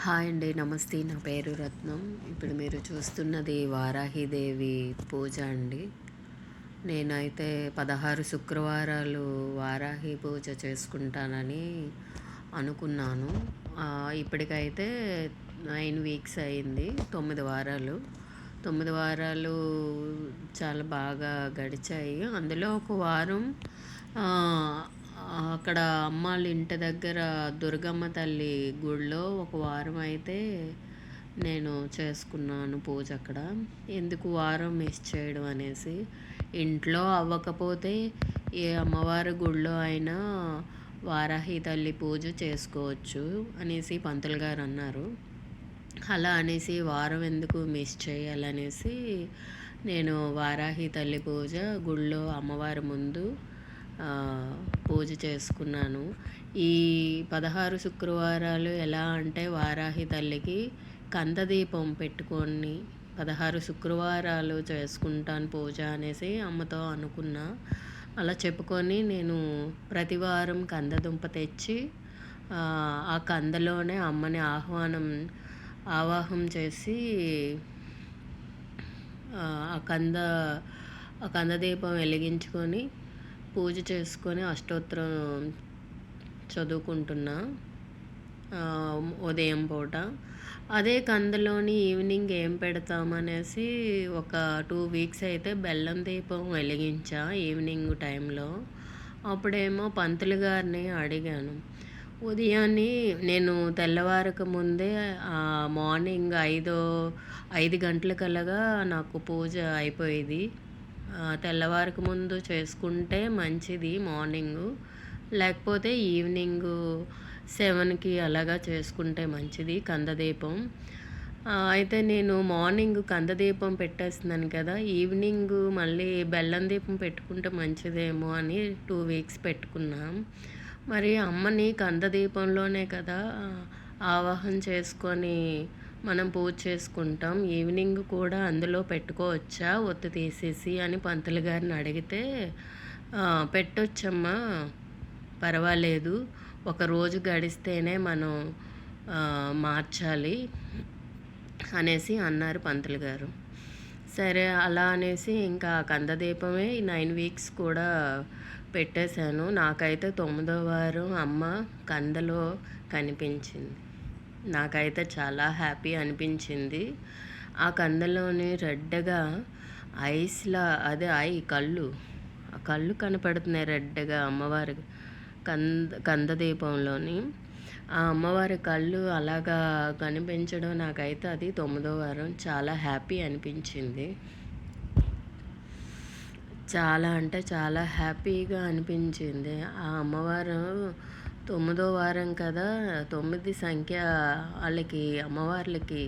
Hi అండి, నమస్తే. నా పేరు రత్నం. ఇప్పుడు మీరు చూస్తున్నది వారాహిదేవి పూజ అండి. నేనైతే 16 శుక్రవారాలు వారాహి పూజ చేసుకుంటానని అనుకున్నాను. ఇప్పటికైతే 9 వీక్స్ అయింది. 9 వారాలు. 9 వారాలు చాలా బాగా గడిచాయి. అందులో ఒక వారం అక్కడ అమ్మాళ్ళ ఇంటి దగ్గర దుర్గమ్మ తల్లి గుడిలో ఒక వారం అయితే నేను చేసుకున్నాను పూజ అక్కడ. ఎందుకు వారం మిస్ చేయడం అనేసి, ఇంట్లో అవ్వకపోతే ఏ అమ్మవారి గుడిలో అయినా వారాహి తల్లి పూజ చేసుకోవచ్చు అనేసి పంతులు గారు అన్నారు. అలా అనేసి వారం ఎందుకు మిస్ చేయాలనేసి నేను వారాహి తల్లి పూజ గుడిలో అమ్మవారి ముందు పూజ చేసుకున్నాను. ఈ 16 శుక్రవారాలు ఎలా అంటే వారాహి తల్లికి కందదీపం పెట్టుకొని 16 శుక్రవారాలు చేసుకుంటాను పూజ అనేసి అమ్మతో అనుకున్నా. అలా చెప్పుకొని నేను ప్రతివారం కందదుంప తెచ్చి ఆ కందలోనే అమ్మని ఆవాహం చేసి ఆ కందదీపం వెలిగించుకొని పూజ చేసుకొని అష్టోత్తరం చదువుకుంటున్నా ఉదయం పూట. అదే కందలోని ఈవినింగ్ ఏం పెడతామనేసి ఒక 2 వీక్స్ అయితే బెల్లం దీపం వెలిగించా ఈవినింగ్ టైంలో. అప్పుడేమో పంతులు గారిని అడిగాను. ఉదయాన్నే నేను తెల్లవారక ముందే మార్నింగ్ 5 గంటలకల్లా నాకు పూజ అయిపోయేది. తెల్లవారక ముందు చేసుకుంటే మంచిది మార్నింగు, లేకపోతే ఈవినింగు 7కి అలాగా చేసుకుంటే మంచిది కందదీపం. అయితే నేను మార్నింగ్ కందదీపం పెట్టేస్తున్నాను కదా, ఈవినింగు మళ్ళీ బెల్లం దీపం పెట్టుకుంటే మంచిదేమో అని 2 వీక్స్ పెట్టుకున్నాం. మరి అమ్మని కందదీపంలోనే కదా ఆవాహన చేసుకొని మనం పూజ చేసుకుంటాం, ఈవినింగ్ కూడా అందులో పెట్టుకోవచ్చా ఒత్తి తీసేసి అని పంతులు గారిని అడిగితే, పెట్టొచ్చమ్మా, పర్వాలేదు, ఒక రోజు గడిస్తేనే మనం మార్చాలి అనేసి అన్నారు పంతులు గారు. సరే అలా అనేసి ఇంకా కందదీపమే 9 వీక్స్ కూడా పెట్టేశాను. నాకైతే 9వ వారం అమ్మ కందలో కనిపించింది. నాకైతే చాలా హ్యాపీ అనిపించింది. ఆ కందలోని రెడ్గా ఐస్లా కళ్ళు కనపడుతున్నాయి రెడ్గా అమ్మవారి కందదీపంలోని. ఆ అమ్మవారి కళ్ళు అలాగా కనిపించడం నాకైతే అది 9వ వారం చాలా హ్యాపీ అనిపించింది. చాలా అంటే చాలా హ్యాపీగా అనిపించింది. ఆ అమ్మవారు 9వ వారం కదా, 9 సంఖ్య వాళ్ళకి అమ్మవార్లకి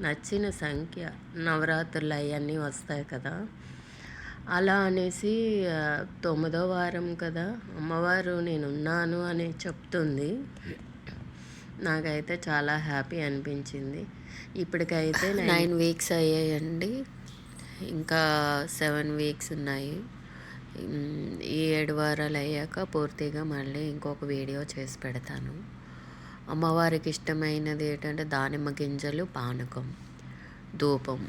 నచ్చిన సంఖ్య. నవరాత్రులు అవన్నీ వస్తాయి కదా, అలా అనేసి 9వ వారం కదా అమ్మవారు నేనున్నాను అని చెప్తుంది. నాకైతే చాలా హ్యాపీ అనిపించింది. ఇప్పటికైతే 9 వీక్స్ అయ్యాయండి. ఇంకా 7 వీక్స్ ఉన్నాయి. ఈ 7 వారాలు అయ్యాక పూర్తిగా మళ్ళీ ఇంకొక వీడియో చేసి పెడతాను. అమ్మవారికి ఇష్టమైనది ఏంటంటే దానిమ్మ గింజలు, పానకం, ధూపం,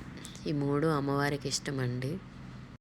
ఈ 3 అమ్మవారికి ఇష్టమండి.